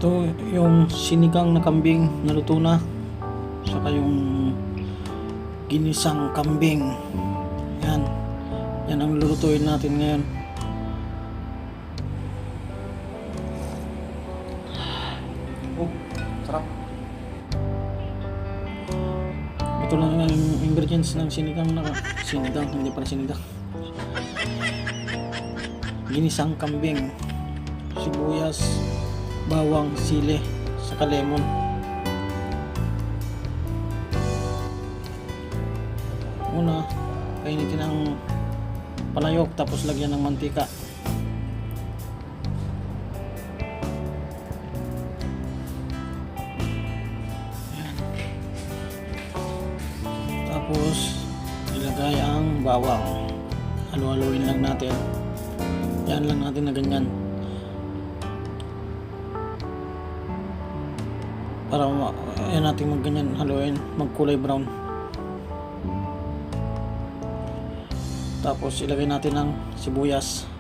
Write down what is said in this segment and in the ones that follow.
Ito yung sinigang na kambing na luto na, saka yung ginisang kambing. Yan. Yan ang lulutuin natin ngayon. Oh, sarap. Ito lang yung ingredients ng sinigang, hindi pala sinigang. Ginisang kambing, sibuyas, bawang, sili, saka lemon. Una, painitin ang palayok, tapos lagyan ng mantika. Ayan. Tapos ilagay ang bawang. Halo-haloin lang natin. Yan lang natin na ganyan, para yan natin magganyan, haluin, magkulay brown. Tapos ilagay natin ang sibuyas.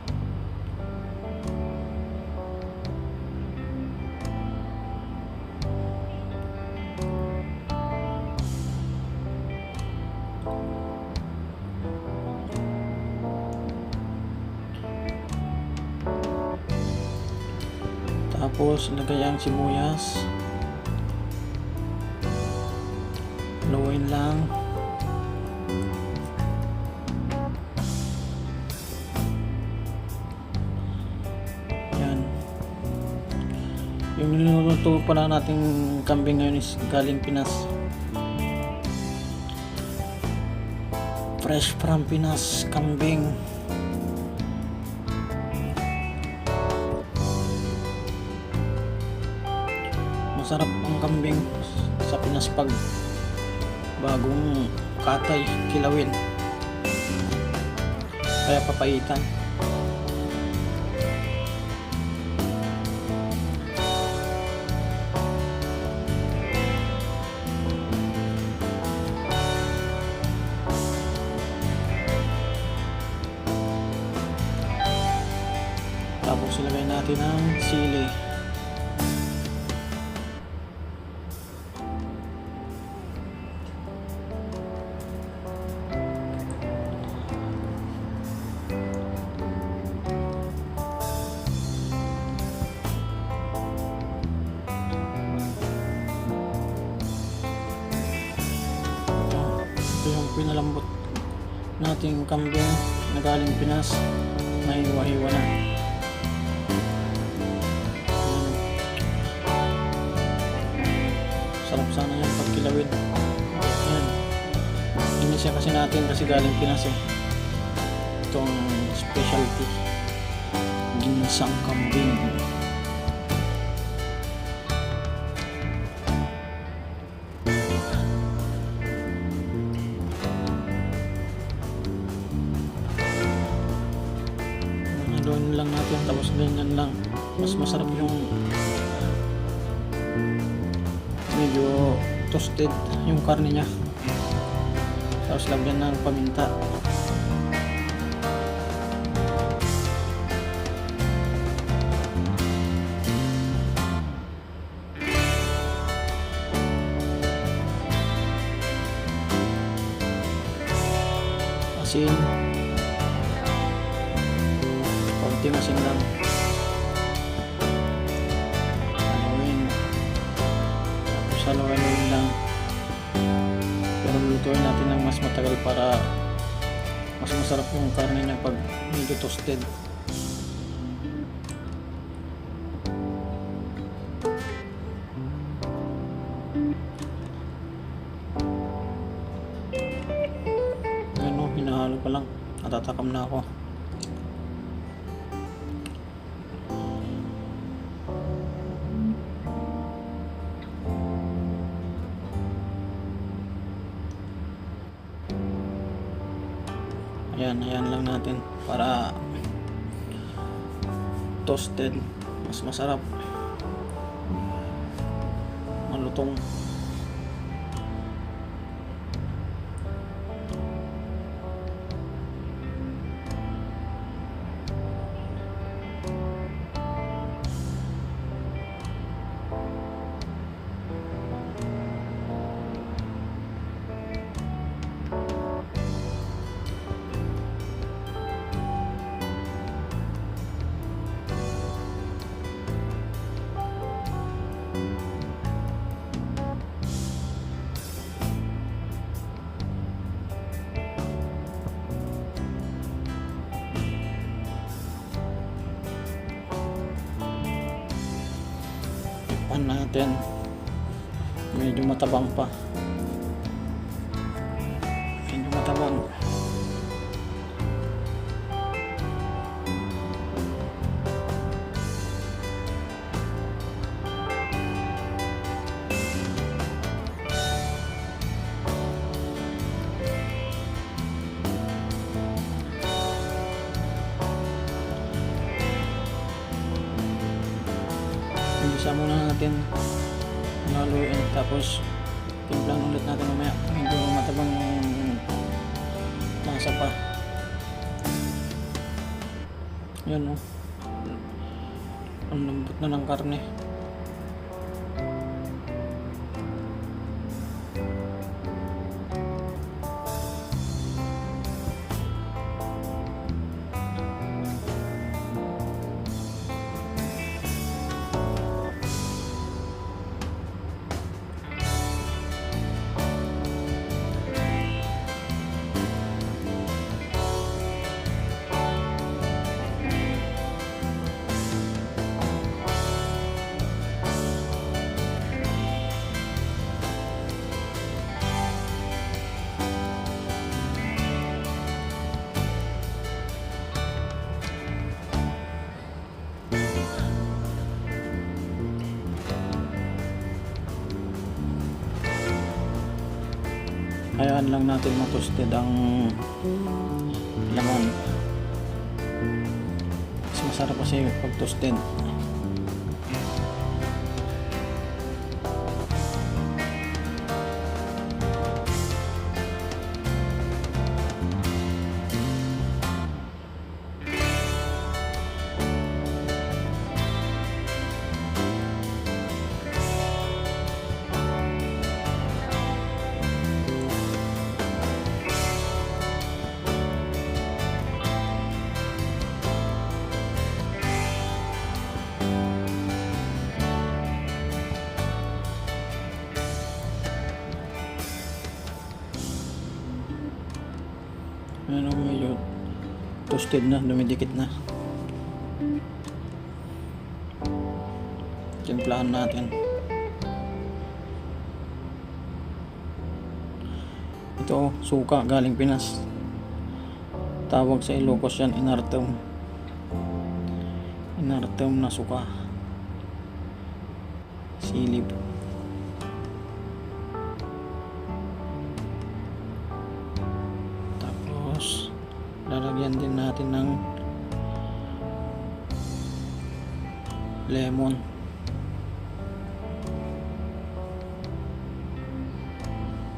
Tapos ilagay ang sibuyas, haluin lang. Yan. Yung niluluto pala nating kambing ngayon is galing Pinas, fresh from Pinas kambing. Masarap ang kambing sa Pinas pag bagong katay, kilawin, kaya papaitan. Tapos ilagay natin ang sili. Ito yung pinalambot nating kambing na galing Pinas, may hiwa-hiwa na. Sarap sana yan pag kilawin. Yan. Inisya kasi natin kasi galing Pinas eh. Itong specialty, ginisang kambing. Haluin lang natin, tapos ganyan lang. Mas masarap yung medyo toasted yung karne niya. Tapos lagyan ng paminta. Asin, konting asin lang. Haluin, tapos haluin lang. Pero lutuin natin ng mas matagal para mas masarap yung karne niya pag medyo toasted. Ano, hinahalo pa lang, natatakam na ako. Ayan lang natin para toasted, mas masarap, malutong. timplahan natin. Medyo matabang pa. Medyo matabang. Isa muna natin haluin, tapos timplahan ulit natin mamaya. Medyo matabang yung lasa pa. Yan o, ang lambot na ng karne. Hayaan lang natin matosted ang laman. Mas masarap kasi pag toasted. Ano, medyo toasted na, dumidikit na. Timplahan natin. Ito, suka galing Pinas. Tawag sa Ilocos yan, inartem. Inartem na suka. Silip. Lalagyan din natin ng lemon.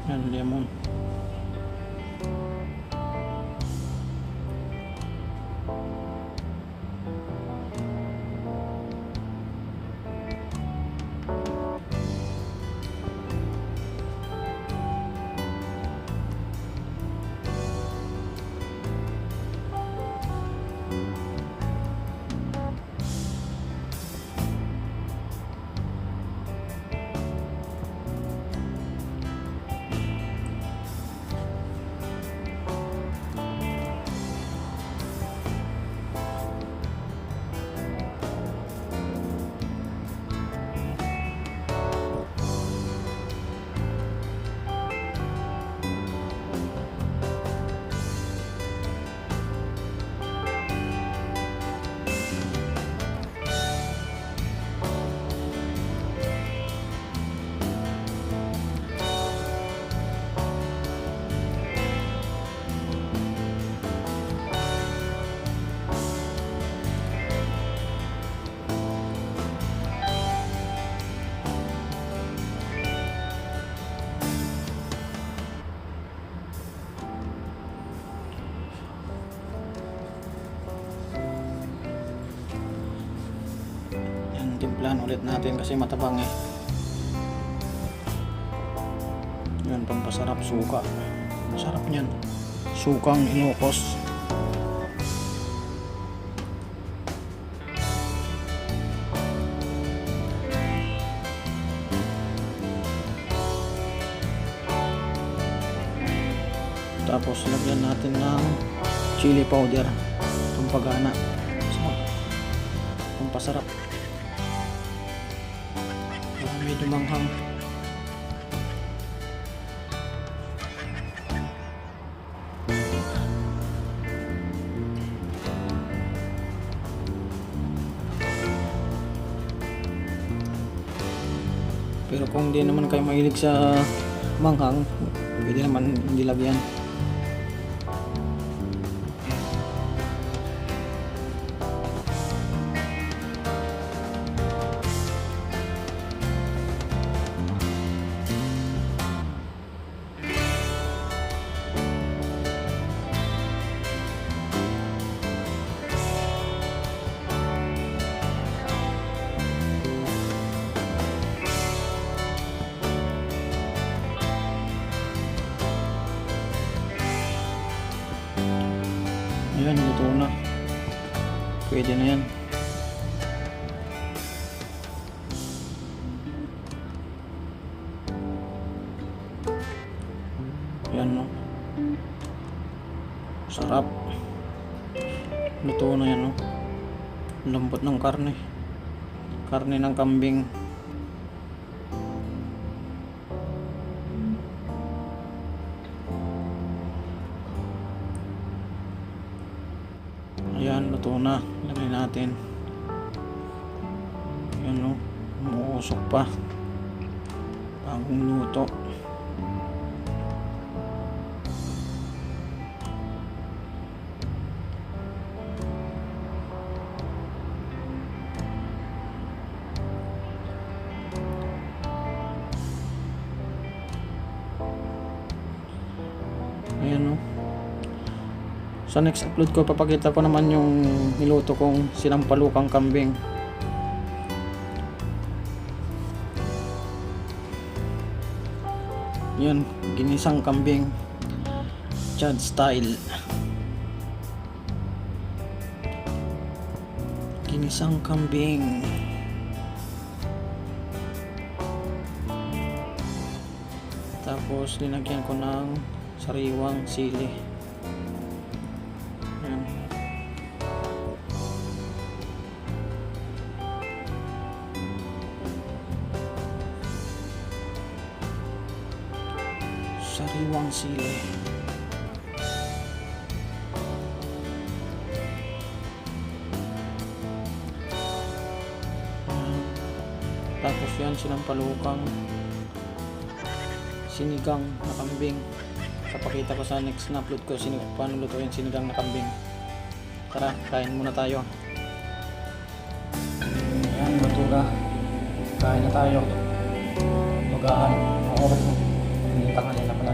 Yan, lemon. Timplahan ulit natin kasi matabang eh. Yun, pampasarap suka. Masarap niyan. Sukang Ilocos. Tapos lagyan natin ng chili powder. Pampagana. Pampasarap. medyo manghang. Pero kung hindi naman kayo mahilig sa manghang, pwede naman hindi lagyan. Ayan, luto na. Pwede na yan. Ayan, no. Sarap. Luto na yan, no. Lambot ng karne. Karne ng kambing. Ayan, luto na. Lagay natin. Ayan, no. Umuusok pa. Bagong luto. Ayan, no. Sa next upload ko, papakita ko naman yung niluto kong sinampalukang kambing. Yan, ginisang kambing. Chad style. Ginisang kambing. Tapos, linagyan ko ng sariwang sili. Sariwang sili. Tapos yan, sinampalukang sinigang na kambing. Papakita ko sa next na upload ko paano lutuin sinigang na kambing. Tara, kain muna tayo. Ayan, luto na. Kain na tayo. Magaan. Oras mo. Tangan nila pala.